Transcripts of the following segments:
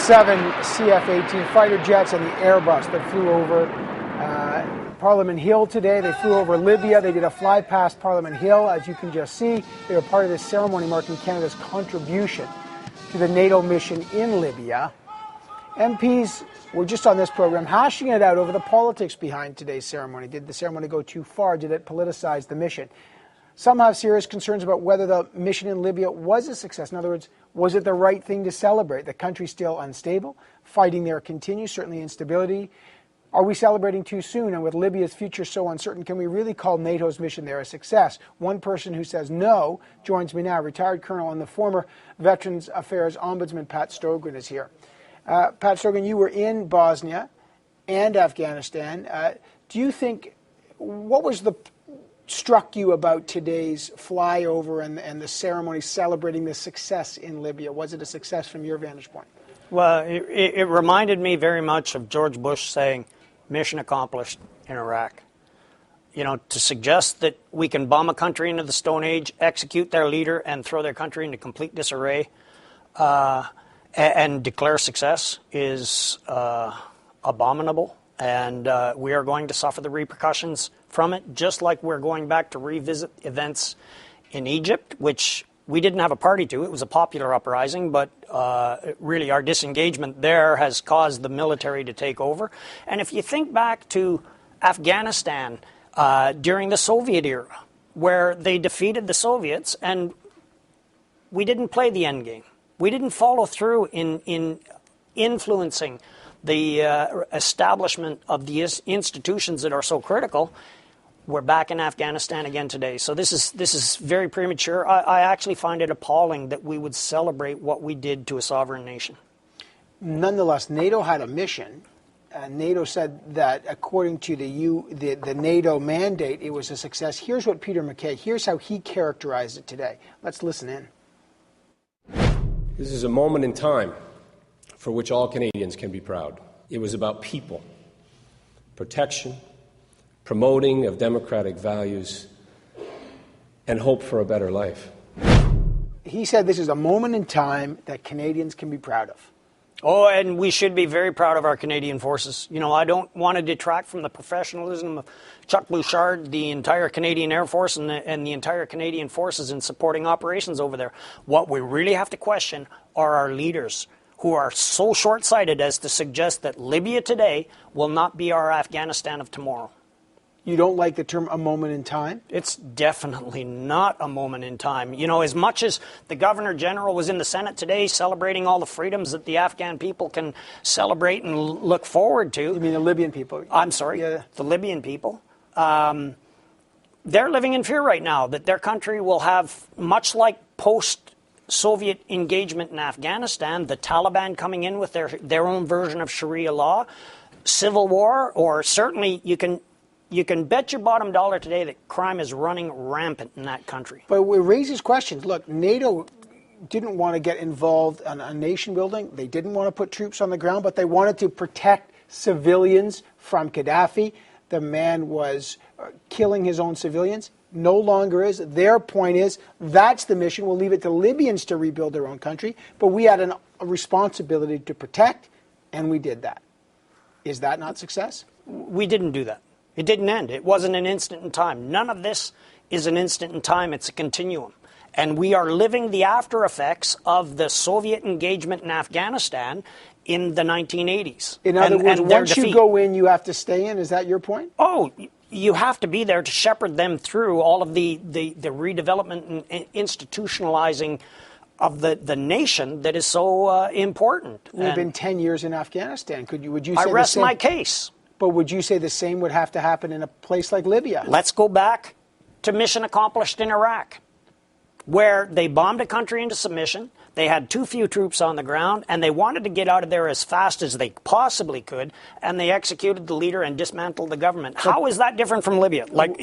7 CF-18 fighter jets and the Airbus that flew over Parliament Hill today. They flew over Libya. They did a fly past Parliament Hill. As you can just see, they were part of this ceremony marking Canada's contribution to the NATO mission in Libya. MPs were just on this program hashing it out over the politics behind today's ceremony. Did the ceremony go too far? Did it politicize the mission? Some have serious concerns about whether the mission in Libya was a success. In other words, was it the right thing to celebrate? The country's still unstable. Fighting there continues, certainly instability. Are we celebrating too soon? And with Libya's future so uncertain, can we really call NATO's mission there a success? One person who says no joins me now. Retired Colonel and the former Veterans Affairs Ombudsman Pat Storgan is here. Pat Storgan, you were in Bosnia and Afghanistan. Do you think, what was the struck you about today's flyover and the ceremony celebrating the success in Libya? Was it a success from your vantage point? Well, it reminded me very much of George Bush saying, mission accomplished in Iraq. You know, to suggest that we can bomb a country into the Stone Age, execute their leader, and throw their country into complete disarray and declare success is abominable. And we are going to suffer the repercussions from it, just like we're going back to revisit events in Egypt, which we didn't have a party to. It was a popular uprising, but really our disengagement there has caused the military to take over. And if you think back to Afghanistan during the Soviet era, where they defeated the Soviets, and we didn't play the end game. We didn't follow through in influencing the establishment of the institutions that are so critical. We're back in Afghanistan again today. So this is very premature. I actually find it appalling that we would celebrate what we did to a sovereign nation. Nonetheless, NATO had a mission. NATO said that according to the NATO mandate, it was a success. Here's what Peter MacKay, here's how he characterized it today. Let's listen in. This is a moment in time for which all Canadians can be proud. It was about people, protection, promoting of democratic values, and hope for a better life. He said this is a moment in time that Canadians can be proud of. Oh, and we should be very proud of our Canadian forces. You know, I don't want to detract from the professionalism of Chuck Bouchard, the entire Canadian Air Force, and the entire Canadian forces in supporting operations over there. What we really have to question are our leaders, who are so short-sighted as to suggest that Libya today will not be our Afghanistan of tomorrow. You don't like the term a moment in time? It's definitely not a moment in time. You know, as much as the Governor General was in the Senate today celebrating all the freedoms that the Afghan people can celebrate and look forward to. You mean the Libyan people? I'm sorry, the Libyan people. They're living in fear right now that their country will have, much like post-Soviet engagement in Afghanistan, the Taliban coming in with their own version of Sharia law, civil war, or certainly you can bet your bottom dollar today that crime is running rampant in that country. But it raises questions. Look, NATO didn't want to get involved in a nation building. They didn't want to put troops on the ground, but they wanted to protect civilians from Gaddafi. The man was killing his own civilians. No longer is. Their point is, that's the mission. We'll leave it to Libyans to rebuild their own country. But we had a responsibility to protect, and we did that. Is that not success? We didn't do that. It didn't end. It wasn't an instant in time. None of this is an instant in time. It's a continuum. And we are living the after effects of the Soviet engagement in Afghanistan in the 1980s. In other words, once you go in, you have to stay in? Is that your point? Oh, you have to be there to shepherd them through all of the redevelopment and institutionalizing of the nation that is so important. We've been 10 years in Afghanistan. Would you say I rest my case. But would you say the same would have to happen in a place like Libya? Let's go back to mission accomplished in Iraq, where they bombed a country into submission, they had too few troops on the ground, and they wanted to get out of there as fast as they possibly could, and they executed the leader and dismantled the government. How is that different from Libya? One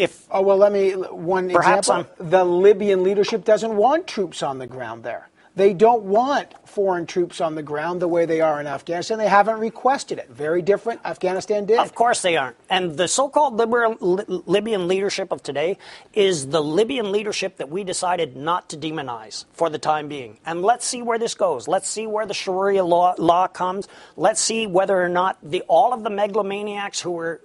example. The Libyan leadership doesn't want troops on the ground there. They don't want foreign troops on the ground the way they are in Afghanistan. They haven't requested it. Very different. Afghanistan did. Of course they aren't. And the so-called Libyan leadership of today is the Libyan leadership that we decided not to demonize for the time being. And let's see where this goes. Let's see where the Sharia law comes. Let's see whether or not all of the megalomaniacs who were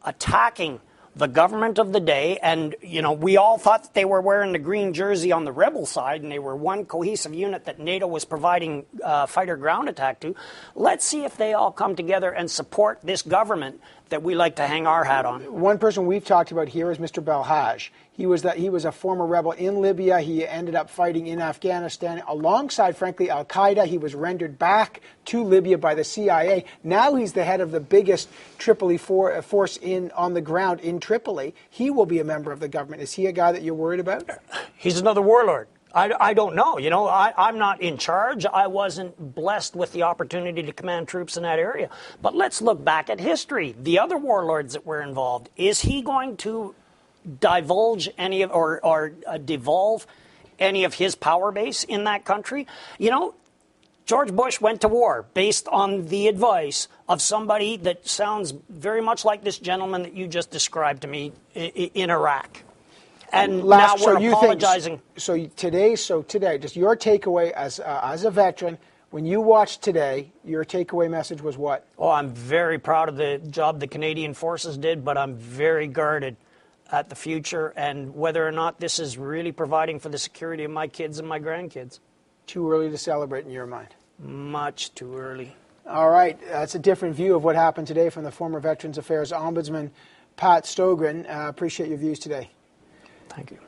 attacking the government of the day, and, you know, we all thought that they were wearing the green jersey on the rebel side, and they were one cohesive unit that NATO was providing fighter ground attack to. Let's see if they all come together and support this government that we like to hang our hat on. One person we've talked about here is Mr. Belhaj. He was a former rebel in Libya. He ended up fighting in Afghanistan alongside, frankly, Al-Qaeda. He was rendered back to Libya by the CIA. Now he's the head of the biggest Tripoli force on the ground in Tripoli. He will be a member of the government. Is he a guy that you're worried about? He's another warlord. I don't know. You know, I'm not in charge. I wasn't blessed with the opportunity to command troops in that area. But let's look back at history. The other warlords that were involved, is he going to divulge any of or devolve any of his power base in that country? You know, George Bush went to war based on the advice of somebody that sounds very much like this gentleman that you just described to me in Iraq. And now we're apologizing. So today, just your takeaway as a veteran, when you watched today, your takeaway message was what? Oh, I'm very proud of the job the Canadian Forces did, but I'm very guarded at the future and whether or not this is really providing for the security of my kids and my grandkids. Too early to celebrate in your mind? Much too early. All right. That's a different view of what happened today from the former Veterans Affairs Ombudsman, Pat Storgan. Appreciate your views today. Thank you.